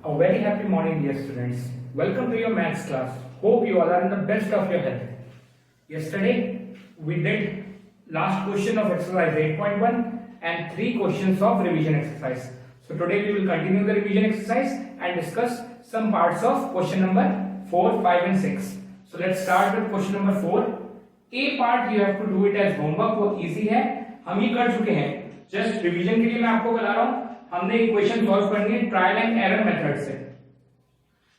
A very happy morning, dear students. Welcome to your maths class. Hope you all are in the best of your health. Yesterday, we did last question of exercise 8.1 and 3 questions of revision exercise. So today we will continue the revision exercise and discuss some parts of question number 4, 5 and 6. So let's start with question number 4. A part you have to do it as homework. वो easy है, हम ये कर चुके हैं. Just revision के लिए मैं आपको बता रहा हूँ. हमने इक्वेशन सॉल्व करनी है ट्रायल एंड एरर मेथड से.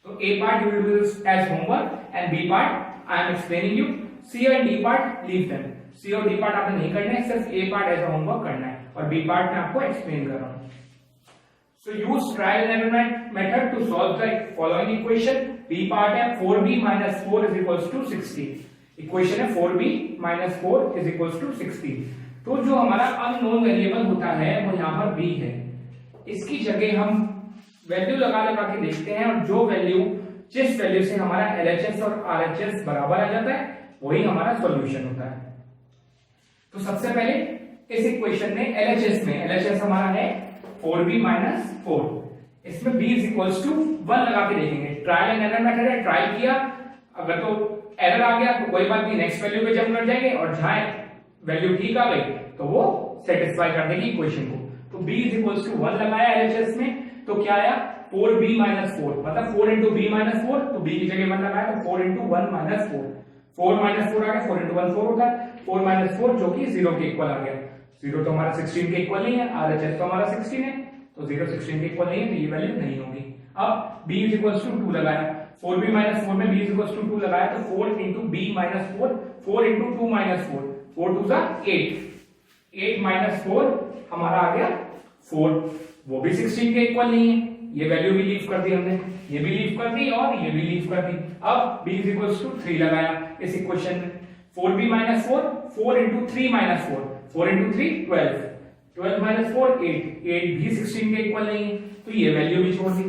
तो A part you will do this as homework and B part I am explaining you. C and D part leave them. C और डी पार्ट आपने नहीं करना है, सिर्फ ए पार्ट एज होमवर्क करना है और बी पार्ट में आपको एक्सप्लेन कर रहा हूं. So use trial and error method to solve the following equation. B part है 4b - 4 = 60. इक्वेशन है 4b - 4 = 60. तो जो हमारा अननोन वेरिएबल होता है वो यहाँ पर b है. इसकी जगह हम वैल्यू लगा के देखते हैं और जिस वैल्यू से हमारा LHS और RHS बराबर आ जाता है वही हमारा सॉल्यूशन होता है. तो सबसे पहले इस इक्वेशन में LHS हमारा है 4b - 4. इसमें b = 1 लगा के देखेंगे. ट्रायल एंड एरर मेथड है, ट्रायल किया, अगर तो एरर आ गया तो कोई बात नहीं, नेक्स्ट वैल्यू पे जंप कर जाएंगे और जहां वैल्यू ठीक आ गई तो वो सेटिस्फाई कर देगी इक्वेशन को. तो b = 1 लगाया LHS में, तो क्या आया 4b - 4, मतलब 4 × b - 4. तो b की जगह 1 लगाया तो 4 × 1 - 4. 4 - 4 आ गया, 4 × 1 4 होता है. 4 - 4 जो कि 0 के इक्वल आ गया. 0 तो हमारा 16 के इक्वल नहीं है, RHS तो हमारा 16 है, तो 0 16 के इक्वल नहीं है, तो ये वैल्यू नहीं होगी. अब b = 2 लगाया. 4b - 4 में b = 2 लगाया तो 4 × b - 4, 4 × 2 - 4, 4 2 8. 8 - 4 हमारा आ गया 4. वो भी 16 के इक्वल नहीं है, ये वैल्यू भी लीव कर दी हमने, ये भी लीव कर दी और ये भी लीव कर दी. अब b = 3 लगाया इस इक्वेशन में. 4b - 4, 4 × 3 - 4, 4 × 3 12, 12 - 4 8, 8 भी 16 के इक्वल नहीं है, तो ये वैल्यू भी छोड़ दी.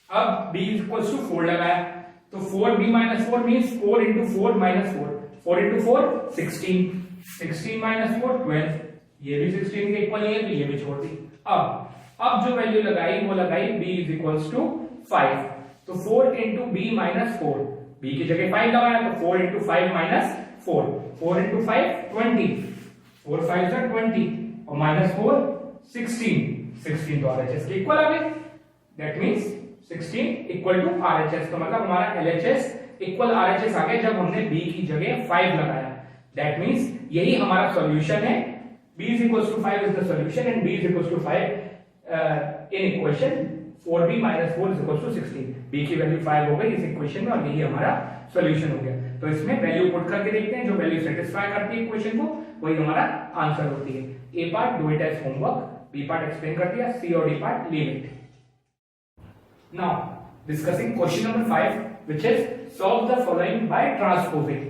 अब b = 4 लगाया तो 4b - 4 मींस 4 × 4 - 4, 4 × 4 16, 16 - 4 12, ये भी 16 के इक्वल नहीं है, तो ये भी छोड़ दी. अब जो वैल्यू लगाई वो लगाई b = 5. तो 4 × b - 4, b की जगह 5 लगाया तो 4 × 5 - 4, 4 × 5 20, 4 5 are 20 और -4 16, 16 तो RHS के इक्वल आ गए. That means 16 = RHS. तो मतलब हमारा LHS = RHS आ गया जब हमने b की जगह 5 लगाया. दैट मींस यही हमारा सॉल्यूशन है. b = 5 is the solution and b = 5 in equation 4b - 4 = 16. b की वैल्यू 5 हो गई इस इक्वेशन में और यही हमारा सॉल्यूशन हो गया. तो इसमें वैल्यू पुट करके देखते हैं, जो वैल्यू सेटिस्फाई करती है इक्वेशन को वही हमारा आंसर होती है. a part do it as homework, b part explain कर दिया, c और d part leave it. Now discussing question number 5 which is solve the following by transposing.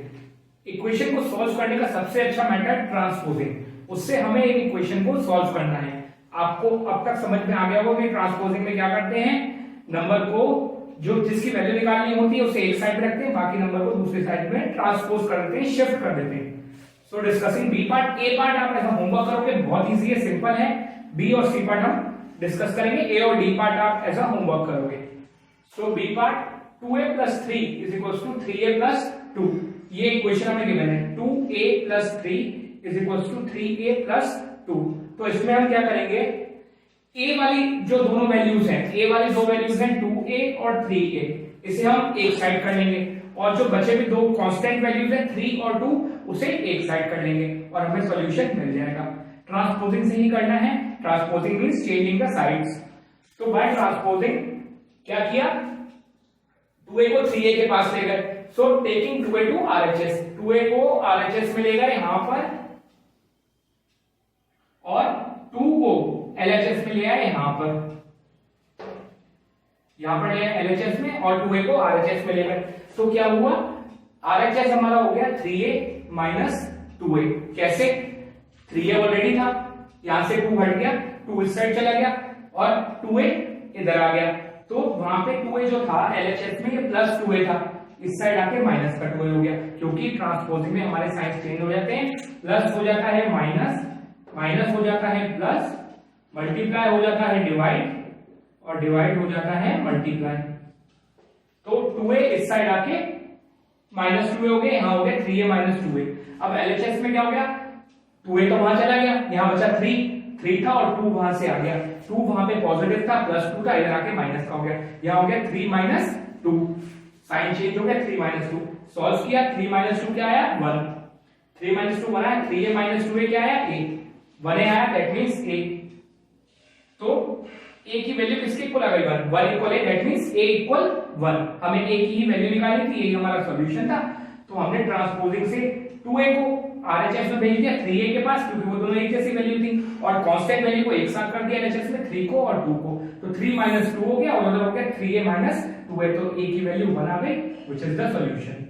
Equation को सॉल्व करने का सबसे अच्छा मेथड ट्रांसपोजिंग. उससे हमें एक इक्वेशन को सॉल्व करना है. आपको अब तक समझ में आ गया होगा कि ट्रांसपोजिंग में क्या करते हैं, नंबर को जो जिसकी वैल्यू निकालनी होती है उसे एक साइड में रखते हैं, बाकी नंबर को दूसरी साइड में ट्रांसपोज कर देते हैं, शिफ्ट कर देते हैं. सो डिस्कसिंग बी पार्ट. ए पार्ट आप ऐसा होमवर्क करोगे, बहुत इजी है, सिंपल है. बी और सी पार्ट हम डिस्कस करेंगे. ए और डी पार्ट आप ऐसा होमवर्क करोगे. सो बी पार्ट 2a + 3 = 3a + 2. ये इक्वेशन हमें गिवन है. 2a + 3 = 3a + 2. तो इसमें हम क्या करेंगे, a वाली जो दोनों वैल्यूज हैं, a वाली दो वैल्यूज हैं 2a और 3a, इसे हम एक साइड कर लेंगे और जो बचे हुए दो कांस्टेंट वैल्यूज हैं 3 और 2 उसे एक साइड कर लेंगे और हमें सॉल्यूशन मिल जाएगा. ट्रांसपोजिंग से ही करना है. Transposing means changing the sides. तो बाय ट्रांसपोजिंग क्या किया, 2a को 3a के पास ले गए. So taking 2a to RHS, 2a को RHS में ले गए यहां पर और 2 को LHS में ले आए यहां पर ले आए LHS में और 2a को RHS में ले गए. तो क्या हुआ, RHS हमारा हो गया 3a - 2a. कैसे, 3a ऑलरेडी था, यहां से 2 हट गया, 2 इस साइड चला गया और 2a इधर आ गया. तो वहां पे 2a जो था LHS में ये +2a था, इस साइड आके माइनस का 2a हो गया, क्योंकि ट्रांसपोजिंग में हमारे साइंस चेंज हो जाते हैं. प्लस हो जाता है माइनस, माइनस हो जाता है प्लस, मल्टीप्लाई हो जाता है डिवाइड और डिवाइड हो जाता है मल्टीप्लाई। तो 2a इस साइड आके -2a हो गया, यहां हो गया 3a माइनस 2a। अब LHS में क्या हो गया, 2a तो वहां चला गया, यहां बचा 3 था और 2 वहां से आ गया, 2 वहां पे पॉजिटिव था, +2 था, इधर आके माइनस का हो गया, यहां हो गया 3 माइनस 2, साइन चेंज हो गया 3 माइनस 2। सॉल्व किया, 3 माइनस 2 क्या आया 1, 3 माइनस 2 1 आया, 3a माइनस 2a क्या आया a, 1a आया, दैट मींस a। तो a की वैल्यू किसके इक्वल आ गई 1 इक्वल है, दैट मींस a इक्वल 1। हमें a की ही वैल्यू निकालनी थी, यही हमारा सॉल्यूशन था। तो हमने ट्रांसपोजिंग से 2a को RHS में भेज दिया 3a के पास, क्योंकि वो दोनों एक जैसी वैल्यू थी, और कांस्टेंट वैल्यू को एक साथ कर दिया LHS में, 3 को और 2 को। तो 3 माइनस 2 हो गया और उधर हो गया 3a माइनस 2a, तो a की वैल्यू 1 आ गई, which is the solution.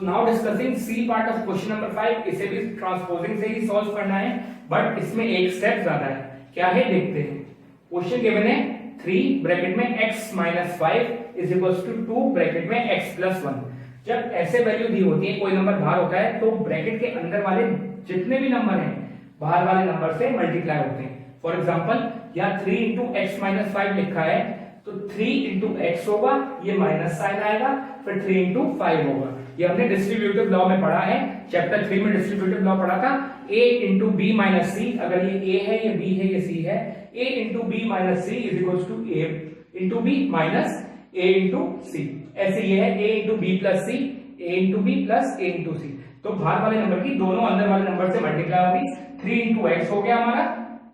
Now discussing C part of question number 5। इसे भी ट्रांसपोजिंग से ही सॉल्व करना है, बट इसमें एक स्टेप ज्यादा है। क्या है देखते हैं। क्वेश्चन गिवन है 3 ब्रैकेट में x minus 5 is equal to 2 bracket में x प्लस 1। जब ऐसे वैल्यू दी होती है, कोई नंबर बाहर होता है, तो ब्रैकेट के अंदर वाले जितने भी नंबर हैं बाहर वाले नंबर से मल्टीप्लाई होते हैं। फॉर एग्जांपल यहाँ 3 इंटू एक्स माइनस 5 लिखा है, तो 3 इंटू एक्स होगा, ये माइनस साइन आएगा, फिर 3 इंटू 5 होगा। ये हमने डिस्ट्रीब्यूटिव लॉ में पढ़ा है, चैप्टर 3 में डिस्ट्रीब्यूटिव लॉ पढ़ा था। a इंटू बी माइनस सी, अगर ये a है, ये b है, ये c है, a into B minus C is equal to a into B minus a into C. ऐसे ये है a into B plus C, a into B plus a into C. तो बाहर वाले नंबर की दोनों अंदर वाले नंबर से मल्टीप्लाई होगी। 3 इंटू एक्स हो गया हमारा,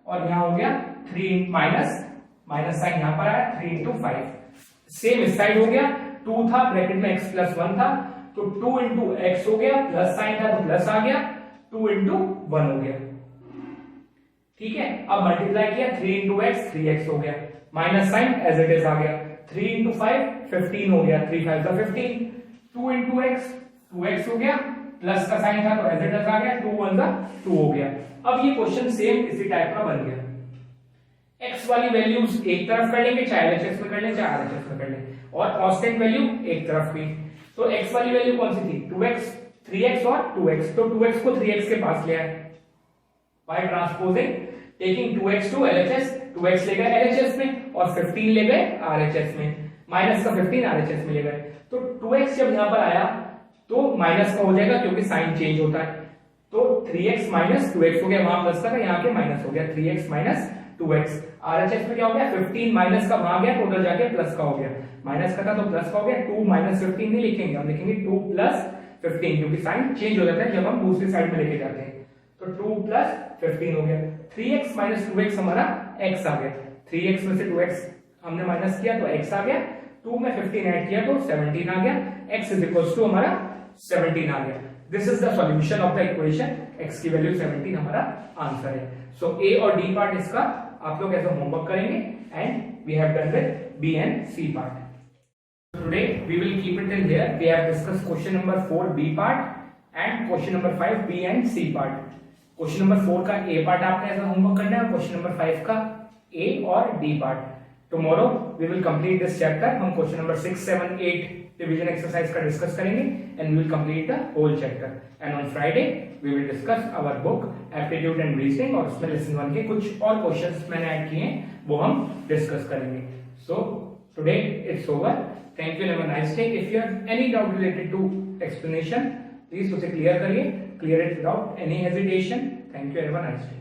और यहाँ हो गया 3 माइनस साइन यहाँ पर आया 3 इंटू 5। सेम इस साइड हो गया, 2 था ब्रैकेट में x प्लस 1 था, तो 2 इंटू एक्स हो गया, प्लस साइन था तो प्लस आ गया, 2 इंटू 1 हो गया। ठीक है, अब मल्टीप्लाई किया, 3 इंटू एक्स 3x हो गया, minus sign as it is आ गया, 3 इंटू 5 15 हो गया, 3 5 का 15, 2 इंटू एक्स 2x हो गया, प्लस का साइन था तो एज इट इज आ गया, 2 1 का 2 हो गया। अब ये क्वेश्चन सेम इसी टाइप का बन गया। x वाली वैल्यूज एक तरफ कर लेंगे, चाहे LHS में कर लें चाहे RHS में कर लें, और कांस्टेंट वैल्यू एक तरफ भी। तो x वाली वैल्यू कौन सी थी 2x, 3x और 2x, तो 2x को 3x के पास ले आए by transposing, taking 2x to LHS, 2x ले गए LHS में और 15 ले गए RHS में, माइनस का 15 RHS में ले गए। तो 2x जब यहां पर आया तो माइनस का हो जाएगा, क्योंकि साइन चेंज होता है। तो 3x माइनस 2x हो गया, वहां प्लस था, यहाँ के माइनस हो गया, 3x माइनस 2x। RHS में क्या हो गया 15 माइनस का वहां गया तो उधर जाके प्लस का हो गया, माइनस का था तो प्लस का हो गया। 2 माइनस 15 नहीं लिखेंगे, हम लिखेंगे 2 प्लस 15, क्योंकि साइन चेंज हो जाता है जब हम दूसरी साइड में लेके जाते हैं। तो 2 प्लस 15 हो गया, 3x माइनस 2x हमारा x आ गया, 3x में से 2x हमने माइनस किया तो x आ गया, 2 में 15 ऐड किया तो 17 आ गया, x इज इक्वल टू हमारा 17 आ गया। This is the solution of the equation, x की वैल्यू 17 हमारा आंसर है। सो a और d पार्ट इसका आप लोग ऐसा होमवर्क करेंगे, and we have done with b and c part. Today we will keep it till here. We have discussed question number 4 B part and question number 5 B and C part. Question number 4 का A part आपने ऐसा homework करना है, और question number 5 का A और D part. Tomorrow we will complete this chapter. हम question number 6, 7, 8 revision exercise का discuss करेंगे, and we will complete the whole chapter. And on Friday we will discuss our book aptitude and reasoning, और उसमें lesson 1 के कुछ और questions मैंने add किए हैं, वो हम discuss करेंगे. So today it's over. Thank you and have a nice day. If you have any doubt related to explanation, please उसे clear करिए, clear it without any hesitation. Thank you and have a nice day.